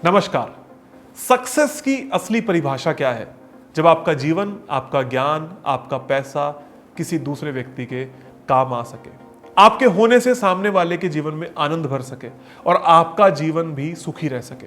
नमस्कार। सक्सेस की असली परिभाषा क्या है? जब आपका जीवन, आपका ज्ञान, आपका पैसा किसी दूसरे व्यक्ति के काम आ सके, आपके होने से सामने वाले के जीवन में आनंद भर सके और आपका जीवन भी सुखी रह सके।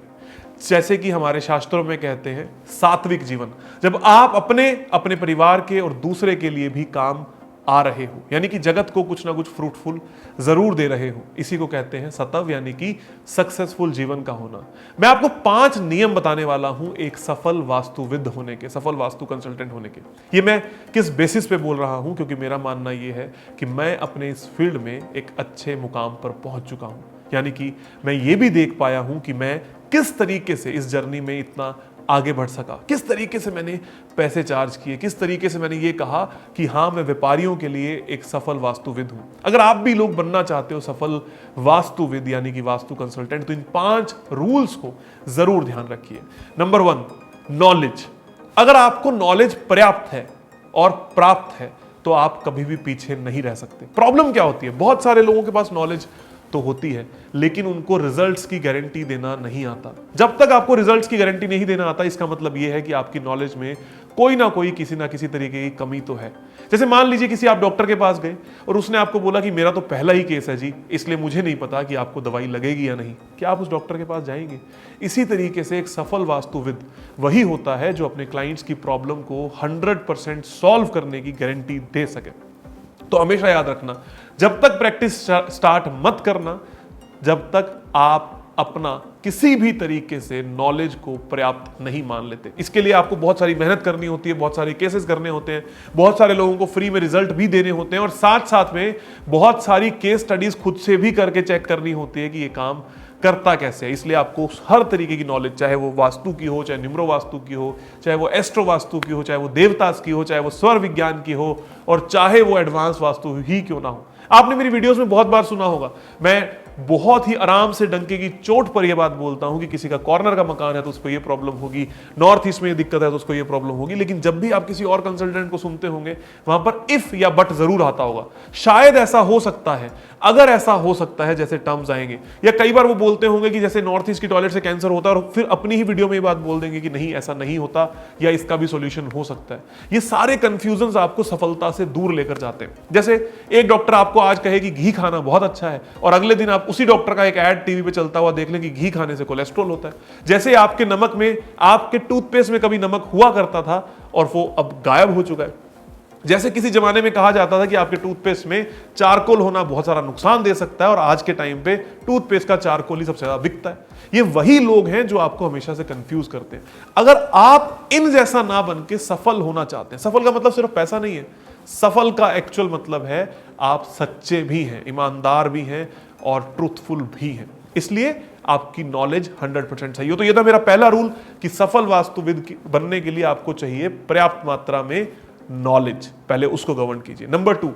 जैसे कि हमारे शास्त्रों में कहते हैं, सात्विक जीवन। जब आप अपने अपने परिवार के और दूसरे के लिए भी काम आ रहे हो, यानी कि जगत को कुछ ना कुछ फ्रूटफुल जरूर दे रहे हो, इसी को कहते हैं सतव, यानी कि सक्सेसफुल जीवन का होना। मैं आपको 5 नियम बताने वाला हूं एक सफल वास्तुविद होने के, सफल वास्तु कंसल्टेंट होने के। ये मैं किस बेसिस पे बोल रहा हूं? क्योंकि मेरा मानना यह है कि मैं अपने इस फील्ड में एक अच्छे मुकाम पर पहुंच चुका हूं, यानी कि मैं ये भी देख पाया हूं कि मैं किस तरीके से इस जर्नी में इतना आगे बढ़ सका, किस तरीके से मैंने पैसे चार्ज किए, किस तरीके से मैंने ये कहा कि हाँ, मैं व्यापारियों के लिए एक सफल वास्तुविद हूं। अगर आप भी लोग बनना चाहते हो सफल वास्तुविद यानी कि वास्तु कंसल्टेंट, तो इन 5 रूल्स को जरूर ध्यान रखिए। Number 1, knowledge. अगर आपको नॉलेज पर्याप्त है और प्राप्त है तो आप कभी भी पीछे नहीं रह सकते। प्रॉब्लम क्या होती है? बहुत सारे लोगों के पास नॉलेज तो होती है, लेकिन उनको रिजल्ट्स की गारंटी देना नहीं आता। जब तक आपको रिजल्ट्स की गारंटी नहीं देना आता, इसका मतलब यह है कि आपकी नॉलेज में कोई ना कोई किसी ना किसी तरीके की कमी तो है। जैसे मान लीजिए किसी आप डॉक्टर के पास गए और उसने आपको बोला कि मेरा तो पहला ही केस है जी, इसलिए मुझे नहीं पता कि आपको दवाई लगेगी या नहीं। क्या आप उस डॉक्टर के पास जाएंगे? इसी तरीके से एक सफल वास्तुविद वही होता है जो अपने क्लाइंट्स की प्रॉब्लम को 100% सॉल्व करने की गारंटी दे सके। तो हमेशा याद रखना, जब तक प्रैक्टिस स्टार्ट मत करना जब तक आप अपना किसी भी तरीके से नॉलेज को पर्याप्त नहीं मान लेते। इसके लिए आपको बहुत सारी मेहनत करनी होती है, बहुत सारे केसेस करने होते हैं, बहुत सारे लोगों को फ्री में रिजल्ट भी देने होते हैं और साथ साथ में बहुत सारी केस स्टडीज खुद से भी करके चेक करनी होती है कि ये काम करता कैसे है। इसलिए आपको हर तरीके की नॉलेज, चाहे वो वास्तु की हो, चाहे न्यूमरो वास्तु की हो, चाहे वो एस्ट्रो वास्तु की हो, चाहे वो देवतास की हो, चाहे वो स्वर विज्ञान की हो और चाहे वो एडवांस वास्तु ही क्यों ना हो। आपने मेरी वीडियोस में बहुत बार सुना होगा, मैं बहुत ही आराम से डंके की चोट पर यह बात बोलता हूं कि किसी का कॉर्नर का मकान है तो उसको ये प्रॉब्लम होगी, नॉर्थ ईस्ट में ये दिक्कत है तो उसको ये प्रॉब्लम होगी। लेकिन जब भी आप किसी और कंसल्टेंट को सुनते होंगे, वहां पर इफ या बट जरूर आता होगा। शायद ऐसा हो सकता है, अगर ऐसा हो सकता है जैसे टर्म्स आएंगे, या कई बार वो बोलते होंगे कि जैसे नॉर्थ ईस्ट की टॉयलेट से कैंसर होता है और फिर अपनी ही वीडियो में ये बात बोल देंगे कि नहीं, ऐसा नहीं होता या इसका भी सॉल्यूशन हो सकता है। ये सारे कंफ्यूजन आपको सफलता से दूर लेकर जाते हैं। जैसे एक डॉक्टर आपको आज कहे कि घी खाना बहुत अच्छा है और अगले दिन आप उसी डॉक्टर का एक ऐड टीवी पे चलता हुआ देख लें कि घी खाने से कोलेस्ट्रॉल होता है। जैसे आपके नमक में, आपके टूथपेस्ट में कभी नमक हुआ करता था और वो अब गायब हो चुका है। जैसे किसी जमाने में कहा जाता था कि आपके टूथपेस्ट में चारकोल होना बहुत सारा नुकसान दे सकता है और आज के टाइम पे टूथपेस्ट का चारकोल ही सबसे ज्यादा बिकता है। ये वही लोग हैं जो आपको हमेशा से कंफ्यूज करते हैं। अगर आप इन जैसा ना बन के सफल होना चाहते हैं, सफल का मतलब सिर्फ पैसा नहीं है, सफल का एक्चुअल मतलब है आप सच्चे भी हैं, ईमानदार भी हैं और ट्रूथफुल भी हैं। इसलिए आपकी नॉलेज 100% सही हो। तो यह था मेरा पहला रूल कि सफल वास्तुविद बनने के लिए आपको चाहिए पर्याप्त मात्रा में नॉलेज। पहले उसको गवर्न कीजिए। नंबर 2,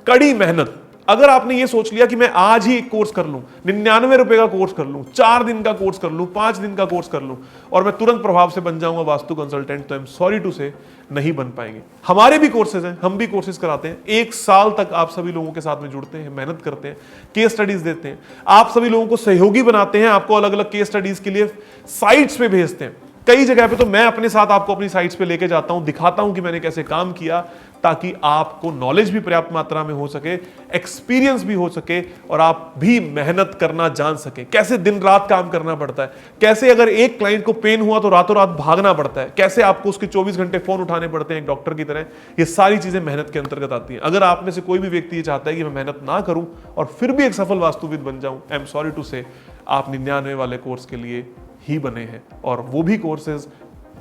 कड़ी मेहनत। अगर आपने ये सोच लिया कि मैं आज ही एक कोर्स कर लूं, 99 रुपए का कोर्स कर लूं, 4 दिन का कोर्स कर लूं, 5 दिन का कोर्स कर लूं और मैं तुरंत प्रभाव से बन जाऊंगा वास्तु कंसल्टेंट, तो आई एम सॉरी टू से नहीं बन पाएंगे। हमारे भी कोर्सेज हैं, हम भी कोर्सेज कराते हैं। 1 साल तक आप सभी लोगों के साथ में जुड़ते हैं, मेहनत करते हैं, केस स्टडीज देते हैं, आप सभी लोगों को सहयोगी बनाते हैं, आपको अलग अलग केस स्टडीज के लिए साइट्स पे भेजते हैं। कई जगह पे तो मैं अपने साथ आपको अपनी साइट्स पे लेके जाता हूं, दिखाता हूं कि मैंने कैसे काम किया, ताकि आपको नॉलेज भी पर्याप्त मात्रा में हो सके, एक्सपीरियंस भी हो सके और आप भी मेहनत करना जान सके। कैसे दिन रात काम करना पड़ता है, कैसे अगर एक क्लाइंट को पेन हुआ तो रातों रात भागना पड़ता है, कैसे आपको उसके 24 घंटे फोन उठाने पड़ते हैं एक डॉक्टर की तरह। ये सारी चीजें मेहनत के अंतर्गत आती हैं। अगर आप में से कोई भी व्यक्ति ये चाहता है कि मैं मेहनत ना करूं और फिर भी एक सफल वास्तुविद बन जाऊं, आई एम सॉरी टू से आप 99 वाले कोर्स के लिए ही बने हैं और वो भी कोर्सेज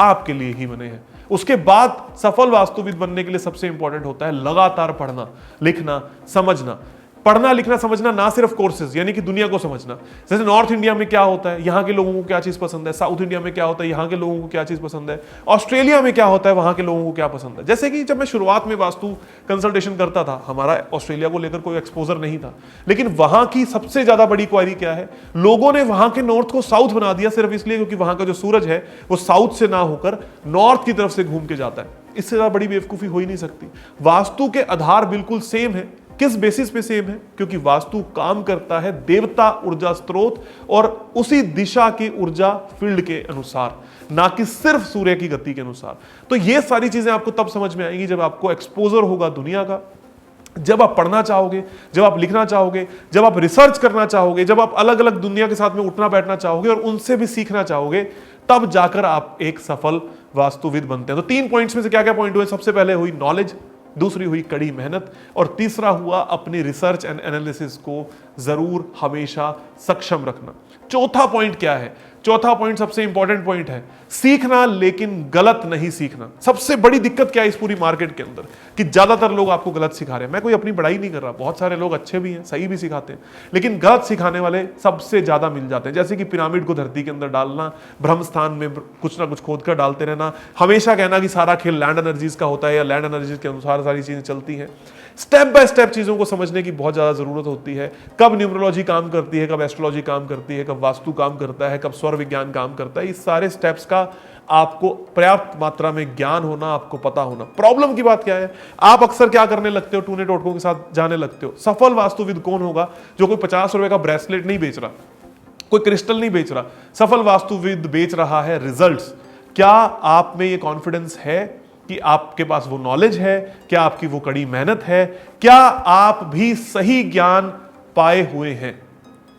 आपके लिए ही बने हैं। उसके बाद सफल वास्तुविद बनने के लिए सबसे इंपॉर्टेंट होता है लगातार पढ़ना, लिखना, समझना। पढ़ना, लिखना, समझना, ना सिर्फ कोर्सेज यानी कि दुनिया को समझना। जैसे नॉर्थ इंडिया में क्या होता है, यहाँ के लोगों को क्या चीज पसंद है, साउथ इंडिया में क्या होता है, यहाँ के लोगों को क्या चीज पसंद है, ऑस्ट्रेलिया में क्या होता है, वहां के लोगों को क्या पसंद है। जैसे कि जब मैं शुरुआत में वास्तु कंसल्टेशन करता था, हमारा ऑस्ट्रेलिया को लेकर कोई एक्सपोजर नहीं था, लेकिन वहां की सबसे ज्यादा बड़ी क्वारी क्या है, लोगों ने वहां के नॉर्थ को साउथ बना दिया सिर्फ इसलिए क्योंकि वहां का जो सूरज है वो साउथ से ना होकर नॉर्थ की तरफ से घूम के जाता है। इससे ज्यादा बड़ी बेवकूफी हो ही नहीं सकती। वास्तु के आधार बिल्कुल सेम है, किस बेसिस पे सेम है? क्योंकि वास्तु काम करता है देवता ऊर्जा स्रोत और उसी दिशा की ऊर्जा फील्ड के अनुसार, ना कि सिर्फ सूर्य की गति के अनुसार। तो ये सारी चीजें आपको तब समझ में आएंगी जब आपको एक्सपोजर होगा दुनिया का, जब आप पढ़ना चाहोगे, जब आप लिखना चाहोगे, जब आप रिसर्च करना चाहोगे, जब आप अलग अलग दुनिया के साथ में उठना बैठना चाहोगे और उनसे भी सीखना चाहोगे, तब जाकर आप एक सफल वास्तुविद बनते हैं। तो 3 पॉइंट्स में से क्या क्या पॉइंट हुए? सबसे पहले हुई नॉलेज, दूसरी हुई कड़ी मेहनत, और तीसरा हुआ अपनी रिसर्च एंड एनालिसिस को जरूर हमेशा सक्षम रखना। चौथा पॉइंट क्या है? चौथा पॉइंट सबसे इंपॉर्टेंट पॉइंट है, सीखना लेकिन गलत नहीं सीखना। सबसे बड़ी दिक्कत क्या है इस पूरी मार्केट के अंदर कि ज्यादातर लोग आपको गलत सिखा रहे हैं। मैं कोई अपनी बड़ाई नहीं कर रहा, बहुत सारे लोग अच्छे भी हैं, सही भी सिखाते हैं, लेकिन गलत सिखाने वाले सबसे ज्यादा मिल जाते हैं। जैसे कि पिरामिड को धरती के अंदर डालना, ब्रह्म स्थान में कुछ ना कुछ खोद कर डालते रहना, हमेशा कहना कि सारा खेल लैंड एनर्जीज का होता है या लैंड एनर्जीज के अनुसार सारी चीजें चलती हैं। स्टेप बाय स्टेप चीजों को समझने की बहुत ज्यादा जरूरत होती है। कब न्यूमरोलॉजी काम करती है, कब एस्ट्रोलॉजी काम करती है, कब वास्तु काम करता है, कब स्वर विज्ञान काम करता है, इस सारे स्टेप्स का आपको पर्याप्त मात्रा में ज्ञान होना, आपको पता होना। प्रॉब्लम की बात क्या है? आप अक्सर क्या करने लगते हो? टूने टोटकों के साथ जाने लगते हो। सफल वास्तुविद कौन होगा? जो कोई 50 रुपए का ब्रेसलेट नहीं बेच रहा, कोई क्रिस्टल नहीं बेच रहा। सफल वास्तुविद बेच रहा है रिजल्ट्स। क्या आप में ये कॉन्फिडेंस है कि आपके पास वो नॉलेज है? क्या आपकी वो कड़ी मेहनत है? क्या आप भी सही ज्ञान पाए हुए हैं?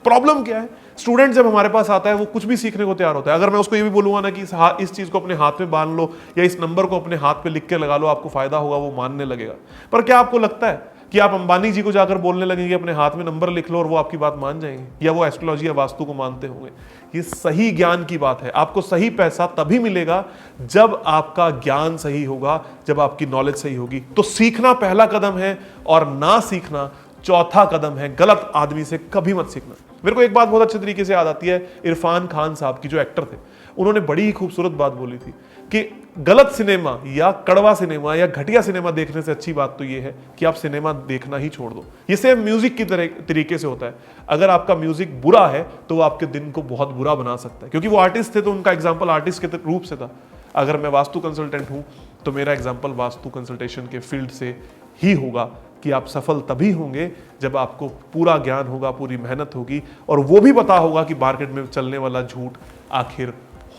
प्रॉब्लम क्या है? स्टूडेंट जब हमारे पास आता है वो कुछ भी सीखने को तैयार होता है। अगर मैं उसको ये भी बोलूंगा ना कि इस चीज को अपने हाथ में बांध लो या इस नंबर को अपने हाथ पे लिख के लगा लो, आपको फायदा होगा, वो मानने लगेगा। पर क्या आपको लगता है कि आप अंबानी जी को जाकर बोलने लगेंगे अपने हाथ में नंबर लिख लो और वो आपकी बात मान जाएंगे, या वो एस्ट्रोलॉजी या वास्तु को मानते होंगे? ये सही ज्ञान की बात है। आपको सही पैसा तभी मिलेगा जब आपका ज्ञान सही होगा, जब आपकी नॉलेज सही होगी। तो सीखना पहला कदम है और ना सीखना चौथा कदम है। गलत आदमी से कभी मत सीखना। मेरे को एक बात बहुत अच्छे तरीके से याद आती है, इरफान खान साहब की, जो एक्टर थे, उन्होंने बड़ी ही खूबसूरत बात बोली थी कि गलत सिनेमा या कड़वा सिनेमा या घटिया सिनेमा देखने से अच्छी बात तो यह है कि आप सिनेमा देखना ही छोड़ दो। ये सेम म्यूजिक की तरीके से होता है। अगर आपका म्यूजिक बुरा है तो वो आपके दिन को बहुत बुरा बना सकता है। क्योंकि वो आर्टिस्ट थे तो उनका एग्जाम्पल आर्टिस्ट के रूप से था। अगर मैं वास्तु कंसल्टेंट हूं तो मेरा एग्जाम्पल वास्तु कंसल्टेशन के फील्ड से ही होगा कि आप सफल तभी होंगे जब आपको पूरा ज्ञान होगा, पूरी मेहनत होगी और वो भी पता होगा कि मार्केट में चलने वाला झूठ आखिर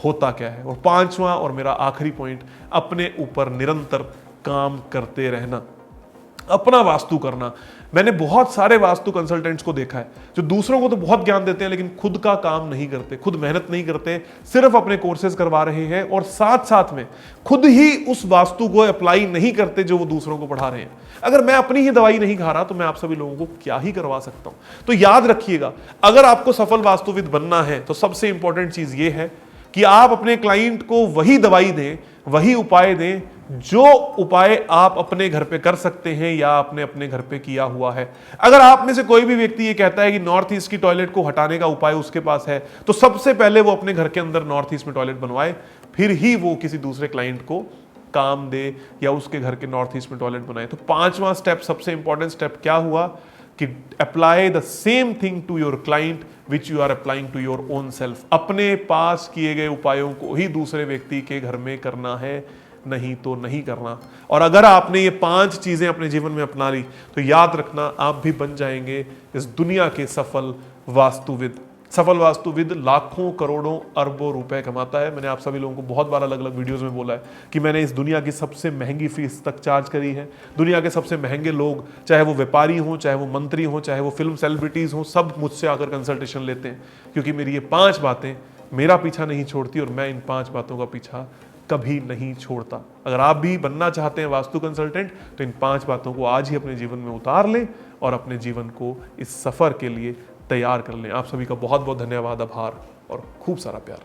होता क्या है। और पांचवा और मेरा आखिरी पॉइंट, अपने ऊपर निरंतर काम करते रहना, अपना वास्तु करना। मैंने बहुत सारे वास्तु कंसल्टेंट्स को देखा है जो दूसरों को तो बहुत ज्ञान देते हैं लेकिन खुद का काम नहीं करते, खुद मेहनत नहीं करते, सिर्फ अपने कोर्सेज करवा रहे हैं और साथ साथ में खुद ही उस वास्तु को अप्लाई नहीं करते जो वो दूसरों को पढ़ा रहे हैं। अगर मैं अपनी ही दवाई नहीं खा रहा तो मैं आप सभी लोगों को क्या ही करवा सकता हूं। तो याद रखिएगा, अगर आपको सफल वास्तुविद बनना है तो सबसे इंपॉर्टेंट चीज ये है कि आप अपने क्लाइंट को वही दवाई दें, वही उपाय दें जो उपाय आप अपने घर पे कर सकते हैं या आपने अपने घर पे किया हुआ है। अगर आप में से कोई भी व्यक्ति ये कहता है कि नॉर्थ ईस्ट की टॉयलेट को हटाने का उपाय उसके पास है, तो सबसे पहले वो अपने घर के अंदर नॉर्थ ईस्ट में टॉयलेट बनवाए, फिर ही वो किसी दूसरे क्लाइंट को काम दे या उसके घर के नॉर्थ ईस्ट में टॉयलेट बनाए। तो पांचवा स्टेप, सबसे इंपॉर्टेंट स्टेप क्या हुआ कि apply the same thing to your client which you are applying to your own self. अपने पास किए गए उपायों को ही दूसरे व्यक्ति के घर में करना है, नहीं तो नहीं करना। और अगर आपने ये 5 चीजें अपने जीवन में अपना ली तो याद रखना आप भी बन जाएंगे इस दुनिया के सफल वास्तुविद। सफल वास्तुविद लाखों करोड़ों अरबों रुपए कमाता है। मैंने आप सभी लोगों को बहुत बार अलग अलग वीडियोस में बोला है कि मैंने इस दुनिया की सबसे महंगी फीस तक चार्ज करी है। दुनिया के सबसे महंगे लोग, चाहे वो व्यापारी हों, चाहे वो मंत्री हों, चाहे वो फिल्म सेलिब्रिटीज हों, सब मुझसे आकर कंसल्टेशन लेते हैं क्योंकि मेरी ये 5 बातें मेरा पीछा नहीं छोड़ती और मैं इन 5 बातों का पीछा कभी नहीं छोड़ता। अगर आप भी बनना चाहते हैं वास्तु कंसल्टेंट तो इन 5 बातों को आज ही अपने जीवन में उतार लें और अपने जीवन को इस सफर के लिए तैयार कर लें। आप सभी का बहुत बहुत धन्यवाद, आभार और खूब सारा प्यार।